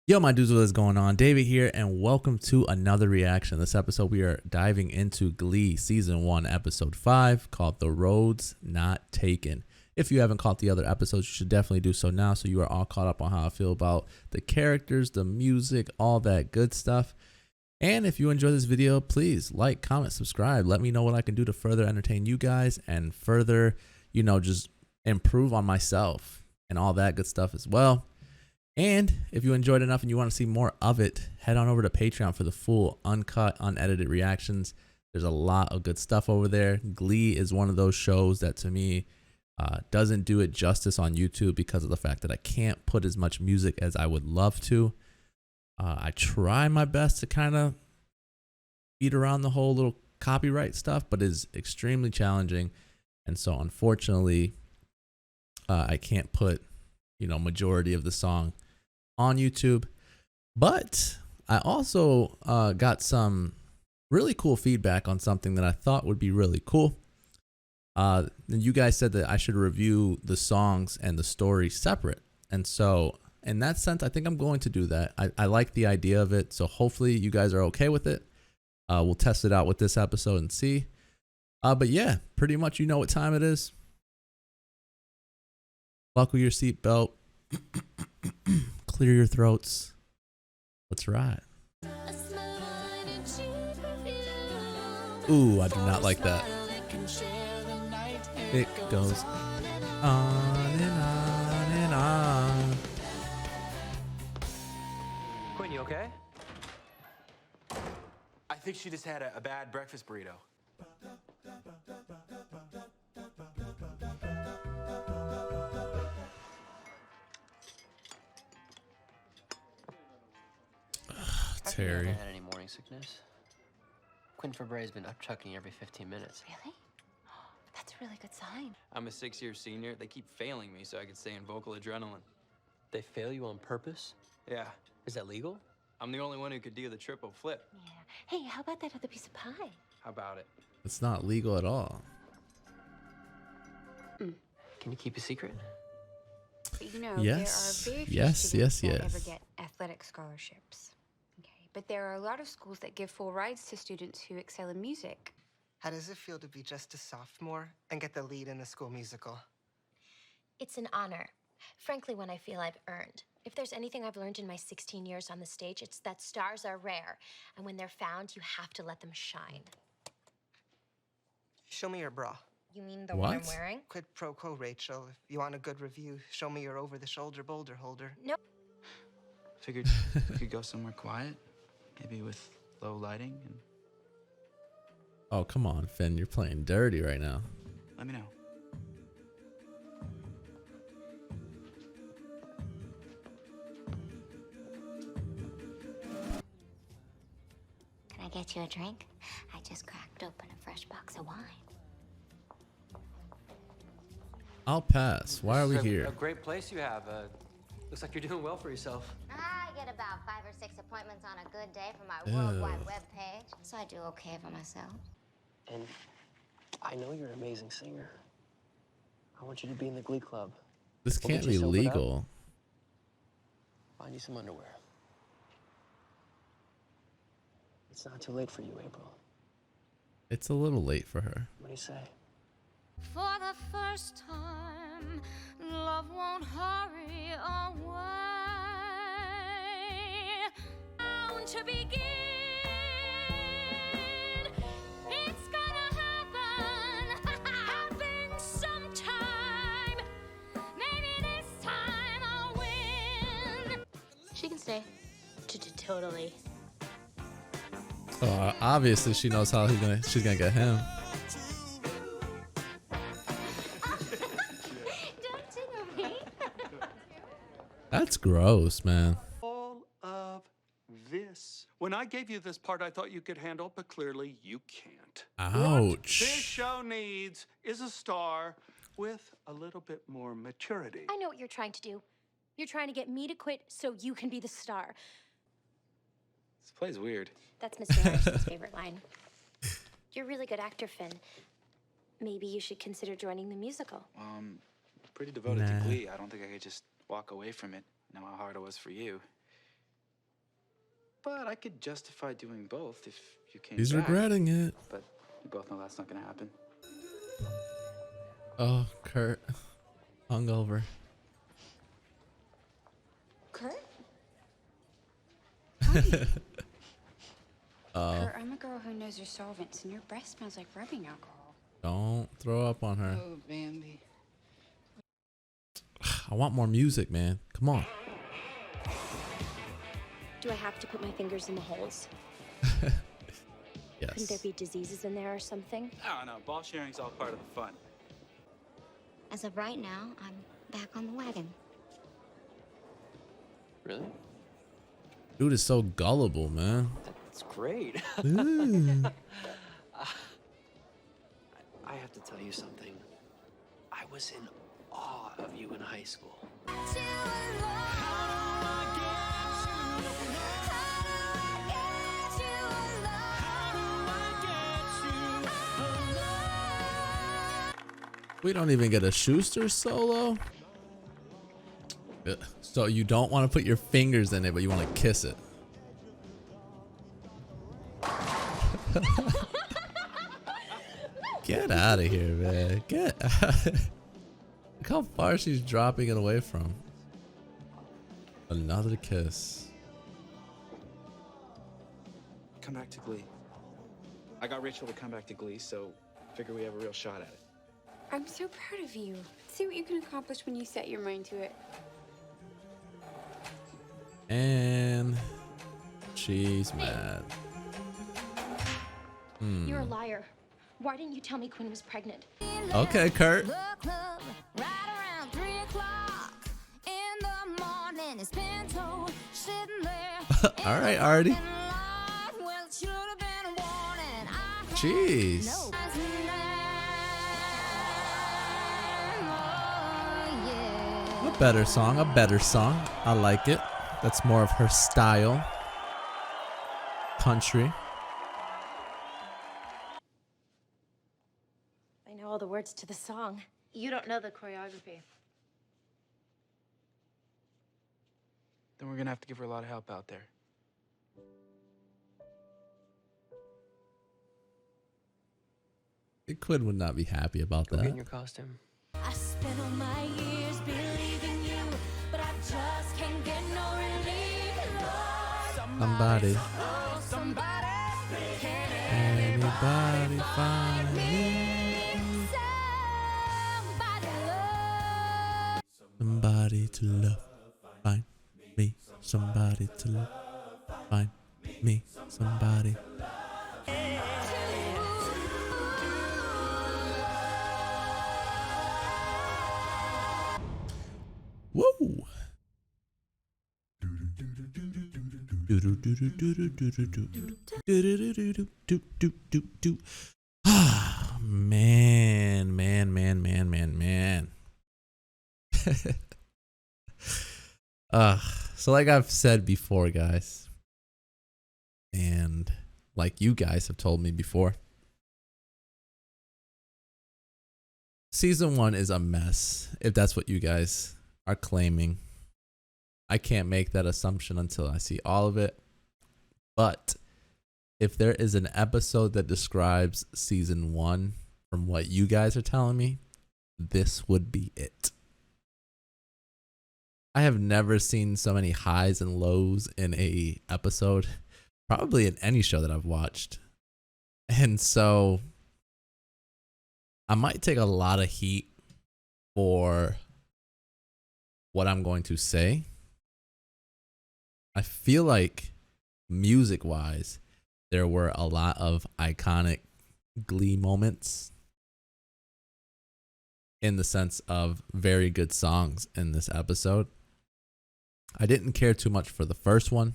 Yo, my dudes, what is going on? David here, and welcome to another reaction. This episode, we are diving into Glee Season 1, Episode 5, called The Roads Not Taken. If you haven't caught the other episodes, you should definitely do so now, so you are all caught up on how I feel about the characters, the music, all that good stuff. And if you enjoy this video, please like, comment, subscribe. Let me know what I can do to further entertain you guys and further, just improve on myself and all that good stuff as well. And if you enjoyed enough and you want to see more of it, head on over to Patreon for the full, uncut, unedited reactions. There's a lot of good stuff over there. Glee is one of those shows that, to me, doesn't do it justice on YouTube because of the fact that I can't put as much music as I would love to. I try my best to kind of beat around the whole little copyright stuff, but it's extremely challenging. And so, unfortunately, I can't put, majority of the song on YouTube. But I also got some really cool feedback on something that I thought would be really cool. You guys said that I should review the songs and the story separate. And so in that sense, I think I'm going to do that. I like the idea of it. So hopefully you guys are okay with it. We'll test it out with this episode and see. But yeah, pretty much you know what time it is. Buckle your seatbelt. Clear your throats. Let's ride. Ooh, I do not like that. It goes on and on and on. Quinn, you okay? I think she just had a bad breakfast burrito. Terry. I haven't had any morning sickness. Quinn Fabre's been upchucking every 15 minutes. Really? That's a really good sign. I'm a 6-year senior. They keep failing me so I can stay in vocal adrenaline. They fail you on purpose? Yeah, Is that legal? I'm the only one who could do the triple flip. Yeah. Hey, how about that other piece of pie? How about it? It's not legal at all. Can you keep a secret? You know, Yes. there are very few Yes, students yes, that ever yes. get athletic scholarships. Okay, but there are a lot of schools that give full rides to students who excel in music. How does it feel to be just a sophomore and get the lead in the school musical? It's an honor. Frankly, one I feel I've earned. If there's anything I've learned in my 16 years on the stage, it's that stars are rare. And when they're found, you have to let them shine. Show me your bra. You mean the one I'm What? wearing? Quid pro quo, Rachel. If you want a good review, show me your over-the-shoulder boulder holder. No. Figured we could go somewhere quiet, maybe with low lighting, and Oh, come on, Finn. You're playing dirty right now. let me know. Can I get you a drink? I just cracked open a fresh box of wine. I'll pass. Why are we A here? great place you have. Looks like you're doing well for yourself. I get about 5 or 6 appointments on a good day for my Ew. worldwide web page, so I do okay for myself. And I know you're an amazing singer. I want you to be in the Glee Club. This We'll can't get you be sobered up. legal. Find you some underwear. It's not too late for you, April. It's a little late for her. What do you say? For the first time, love won't hurry away. Bound to begin, it's gonna happen. Happen sometime. Maybe this time I'll win. She can stay. Totally. Oh, obviously she knows how she's gonna get him. Don't tickle me. That's gross, man. All of this. When I gave you this part, I thought you could handle, but clearly you can't. What this Ouch. show needs is a star with a little bit more maturity. I know what you're trying to do. You're trying to get me to quit so you can be the star. This play's weird. That's Mr. Harrison's favorite line. You're a really good actor, Finn. Maybe you should consider joining the musical. Pretty devoted Nah. to Glee. I don't think I could just walk away from it. Know how hard it was for you. But I could justify doing both if you came He's back. regretting it. But we both know that's not gonna happen. Oh, Kurt. Hungover. Kurt? Oh, Kurt, I'm a girl who knows her solvents, and your breath smells like rubbing alcohol. don't throw up on her. Oh, Bambi. I want more music, man. Come on. Do I have to put my fingers in the holes? Yes. Couldn't there be diseases in there or something? I don't know. Ball sharing's all part of the fun. As of right now, I'm back on the wagon. Really? Dude is so gullible, man. That's great. Ooh. I have to tell you something. I was in awe of you in high school. We don't even get a Schuster solo. So you don't want to put your fingers in it, but you want to kiss it. Get out of here, man. Get out. Look how far she's dropping it away from. Another kiss. Come back to Glee. I got Rachel to come back to Glee, so figure we have a real shot at it. I'm so proud of you. See what you can accomplish when you set your mind to it. And she's mad. You're a liar. Why didn't you tell me Quinn was pregnant? Okay, Kurt. The club, right around 3 o'clock in the morning. It's Pinto sitting there. All right, Artie. Well, it should have been a warning. I had Jeez. no oh, yeah. A better song, a better song. I like it. That's more of her style. Country. I know all the words to the song. You don't know the choreography. Then we're gonna have to give her a lot of help out there. Quinn would not be happy about Go get in that. your costume. I spent all my years believing you, but I just can't get no relief. Lord, Somebody. oh, somebody, can Anybody find me? somebody love? Somebody to love. Find me. Somebody to love. Find me. Somebody. Whoa. Ah, man. So like I've said before, guys, and like you guys have told me before, season 1 is a mess, if that's what you guys are claiming. I can't make that assumption until I see all of it. But if there is an episode that describes season 1 from what you guys are telling me, this would be it. I have never seen so many highs and lows in a episode, probably in any show that I've watched. And so I might take a lot of heat for what I'm going to say. I feel like music wise, there were a lot of iconic Glee moments in the sense of very good songs in this episode. I didn't care too much for the first one,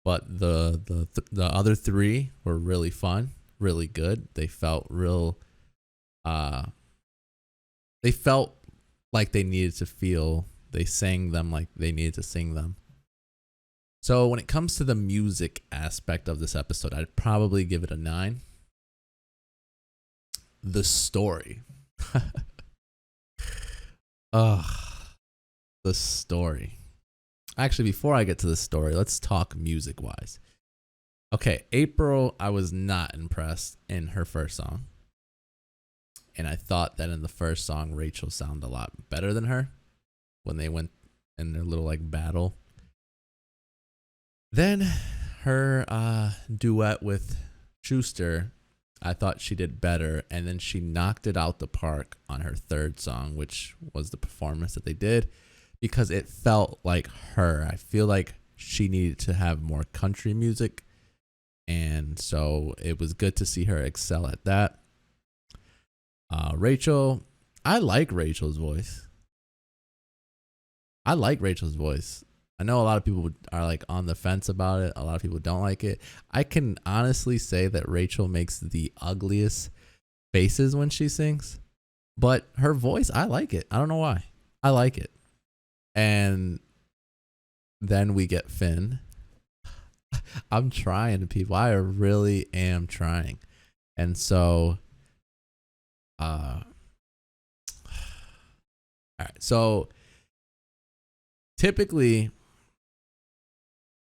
but the other 3 were really fun, really good. They felt real. They felt like they needed to feel. They sang them like they needed to sing them. So when it comes to the music aspect of this episode, I'd probably give it a 9. The story. The story. Actually, before I get to the story, let's talk music wise. Okay, April, I was not impressed in her first song. And I thought that in the first song, Rachel sounded a lot better than her when they went in their little like battle. Then her duet with Schuster, I thought she did better. And then she knocked it out the park on her third song, which was the performance that they did, because it felt like her. I feel like she needed to have more country music. And so it was good to see her excel at that. Rachel, I like Rachel's voice. I know a lot of people are like on the fence about it. A lot of people don't like it. I can honestly say that Rachel makes the ugliest faces when she sings, but her voice, I like it. I don't know why. I like it. And then we get Finn. I'm trying, people. I really am trying. And so, all right. So typically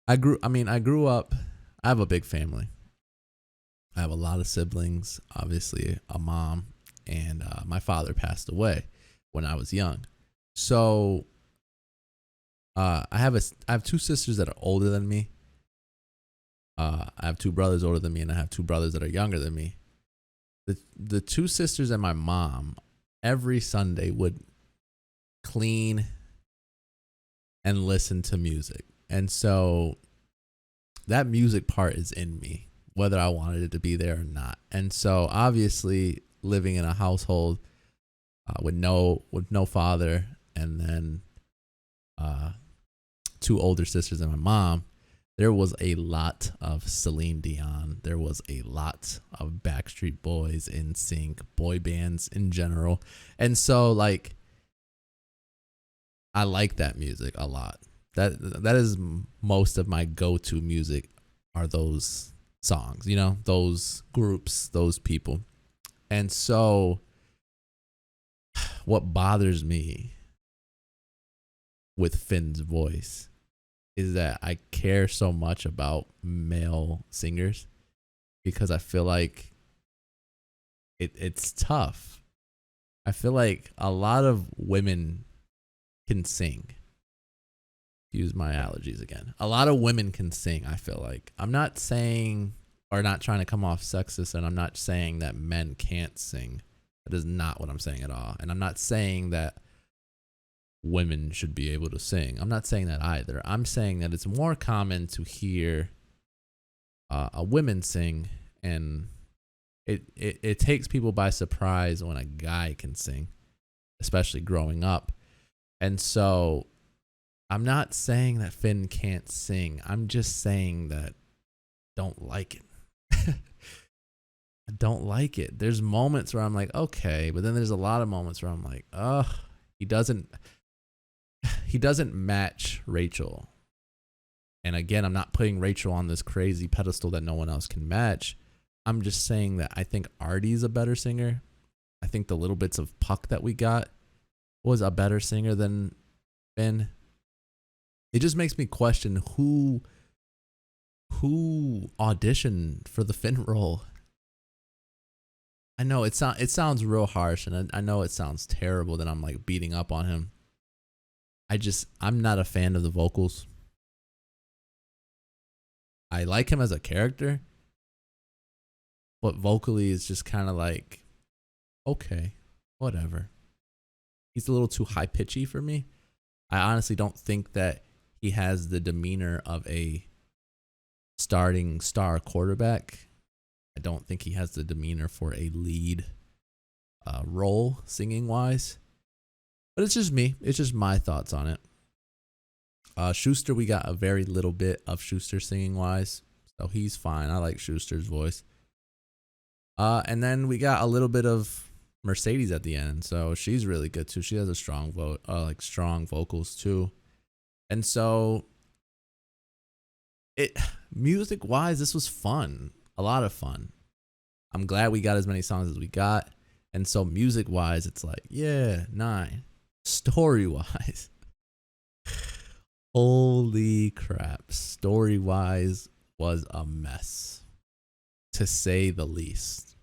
I grew up, I have a big family. I have a lot of siblings, obviously a mom, and my father passed away when I was young. So I have two sisters that are older than me. I have two brothers older than me, and I have two brothers that are younger than me. The two sisters and my mom every Sunday would clean and listen to music. And so that music part is in me, whether I wanted it to be there or not. And so obviously living in a household with no father, and then two older sisters and my mom, there was a lot of Celine Dion. There was a lot of Backstreet Boys, NSYNC, boy bands in general. And so like I like that music a lot. That is most of my go-to music are those songs, you know, those groups, those people. And so what bothers me with Finn's voice is that I care so much about male singers, because I feel like it's tough. I feel like a lot of women can sing. Use my allergies again. A lot of women can sing, I feel like. I'm not saying, or not trying to come off sexist, and I'm not saying that men can't sing. That is not what I'm saying at all. And I'm not saying that women should be able to sing. I'm not saying that either. I'm saying that it's more common to hear a woman sing, and it takes people by surprise when a guy can sing, especially growing up. And so I'm not saying that Finn can't sing. I'm just saying that I don't like it. I don't like it. There's moments where I'm like, okay, but then there's a lot of moments where I'm like, ugh, he doesn't match Rachel. And again, I'm not putting Rachel on this crazy pedestal that no one else can match. I'm just saying that I think Artie's a better singer. I think the little bits of Puck that we got was a better singer than Finn. It just makes me question who auditioned for the Finn role. I know it sounds real harsh, and I know it sounds terrible that I'm like beating up on him. I'm not a fan of the vocals. I like him as a character, but vocally it's just kind of like, okay, whatever. He's a little too high pitchy for me. I honestly don't think that he has the demeanor of a starting star quarterback. I don't think he has the demeanor for a lead role singing wise. But it's just me. It's just my thoughts on it. Schuster, we got a very little bit of Schuster singing wise, so he's fine. I like Schuster's voice. And then we got a little bit of Mercedes at the end, so she's really good too. She has a strong strong vocals too. And so music wise, this was fun. A lot of fun. I'm glad we got as many songs as we got. And so music wise, it's like, yeah, 9. Story wise, Holy crap. Story wise was a mess, to say the least.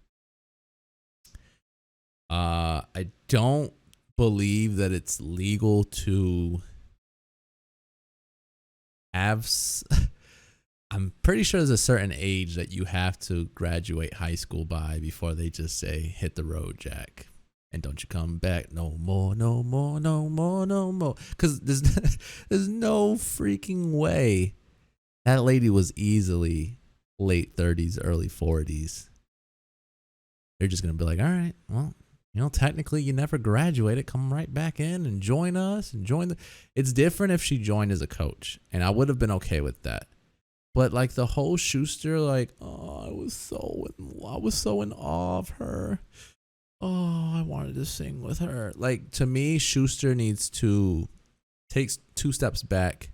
I don't believe that it's legal to have I'm pretty sure there's a certain age that you have to graduate high school by before they just say hit the road, Jack, and don't you come back no more, no more, no more, no more. Because there's no freaking way that lady was easily late 30s, early 40s. They're just gonna be like, all right, well, you know, technically you never graduated. Come right back in and join us and join the. It's different if she joined as a coach, and I would have been okay with that. But like the whole Schuster, like, oh, I was so in awe of her. Oh, I wanted to sing with her. Like, to me, Schuster needs to take 2 steps back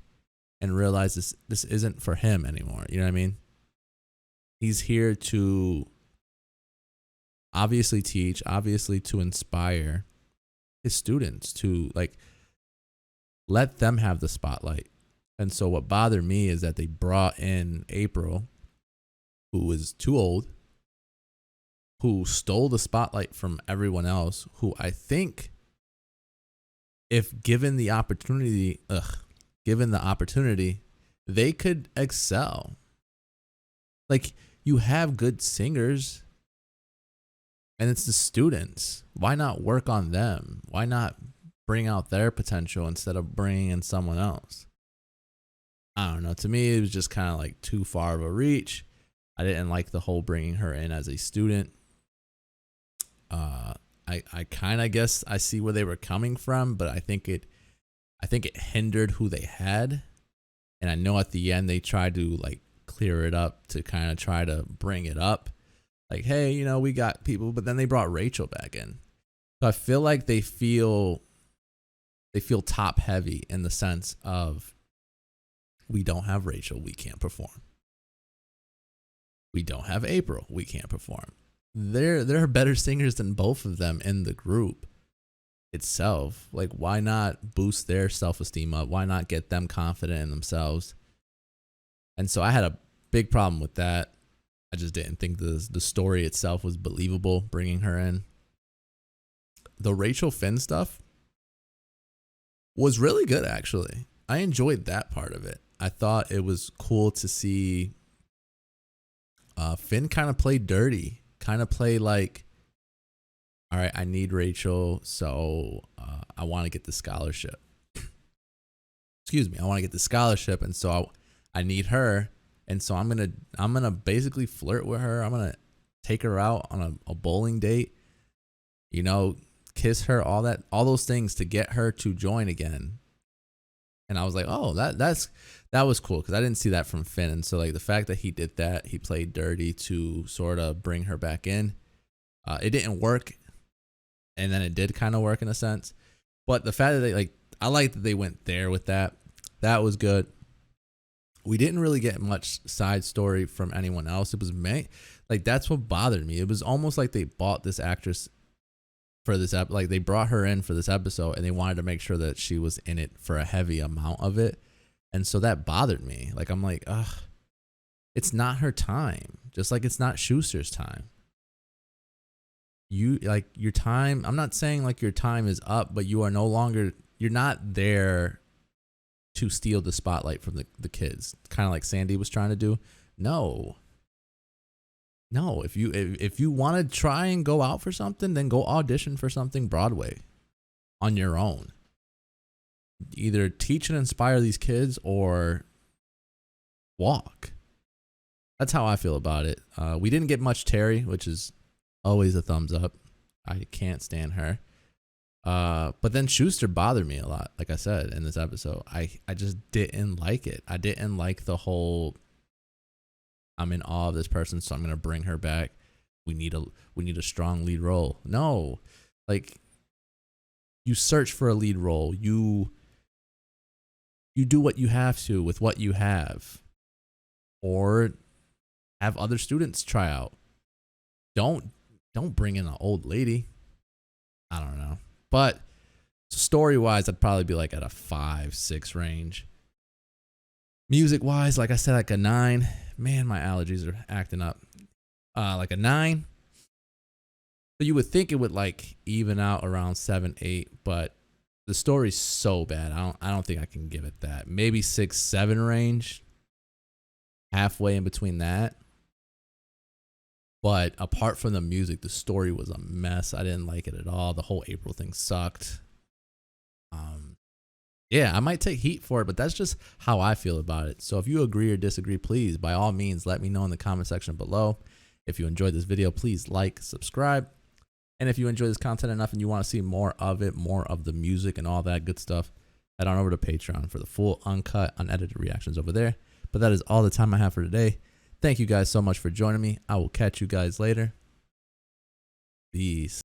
and realize this isn't for him anymore. You know what I mean? He's here to obviously teach, obviously to inspire his students, to like let them have the spotlight. And so what bothered me is that they brought in April, who was too old, who stole the spotlight from everyone else, who I think if given the opportunity, they could excel. Like, you have good singers, and it's the students. Why not work on them? Why not bring out their potential instead of bringing in someone else? I don't know. To me, it was just kind of like too far of a reach. I didn't like the whole bringing her in as a student. I kind of guess I see where they were coming from, but I think it hindered who they had. And I know at the end they tried to like clear it up to kind of try to bring it up. Like, hey, you know, we got people, but then they brought Rachel back in. So I feel like they feel top heavy in the sense of, we don't have Rachel, we can't perform. We don't have April, we can't perform. There are better singers than both of them in the group itself. Like, why not boost their self-esteem up? Why not get them confident in themselves? And so I had a big problem with that. I just didn't think the story itself was believable, bringing her in. The Rachel Finn stuff was really good, actually. I enjoyed that part of it. I thought it was cool to see Finn kind of play dirty, kind of play like, all right, I need Rachel, so I want to get the scholarship. Excuse me, I want to get the scholarship, and so I need her, and so I'm gonna basically flirt with her. I'm gonna take her out on a bowling date, you know, kiss her, all those things to get her to join again. And I was like, oh, that was cool, because I didn't see that from Finn. And so like the fact that he did that, he played dirty to sort of bring her back in. It didn't work, and then it did kind of work in a sense. But the fact that I like that they went there with that. That was good. We didn't really get much side story from anyone else. It was that's what bothered me. It was almost like they bought this actress for this like they brought her in for this episode, and they wanted to make sure that she was in it for a heavy amount of it. And so that bothered me. Like, I'm like, ugh, it's not her time. Just like it's not Schuster's time. You like your time. I'm not saying like your time is up, but you're not there to steal the spotlight from the kids. Kind of like Sandy was trying to do. No, if you want to try and go out for something, then go audition for something Broadway on your own. Either teach and inspire these kids or walk. That's how I feel about it. We didn't get much Terry, which is always a thumbs up. I can't stand her. But then Schuster bothered me a lot, like I said, in this episode. I just didn't like it. I didn't like the whole, I'm in awe of this person, so I'm going to bring her back. We need a strong lead role. No. Like, you search for a lead role. You do what you have to with what you have. Or have other students try out. Don't bring in an old lady. I don't know. But story-wise, I'd probably be like at a 5-6 range. Music wise, like I said, like a 9. Man, my allergies are acting up. Like a 9. So you would think it would like even out around 7, 8, but the story's so bad. I don't think I can give it that. Maybe 6, 7 range. Halfway in between that. But apart from the music, the story was a mess. I didn't like it at all. The whole April thing sucked. Yeah, I might take heat for it, but that's just how I feel about it. So if you agree or disagree, please, by all means, let me know in the comment section below. If you enjoyed this video, please like, subscribe. And if you enjoy this content enough and you want to see more of it, more of the music and all that good stuff, head on over to Patreon for the full, uncut, unedited reactions over there. But that is all the time I have for today. Thank you guys so much for joining me. I will catch you guys later. Peace.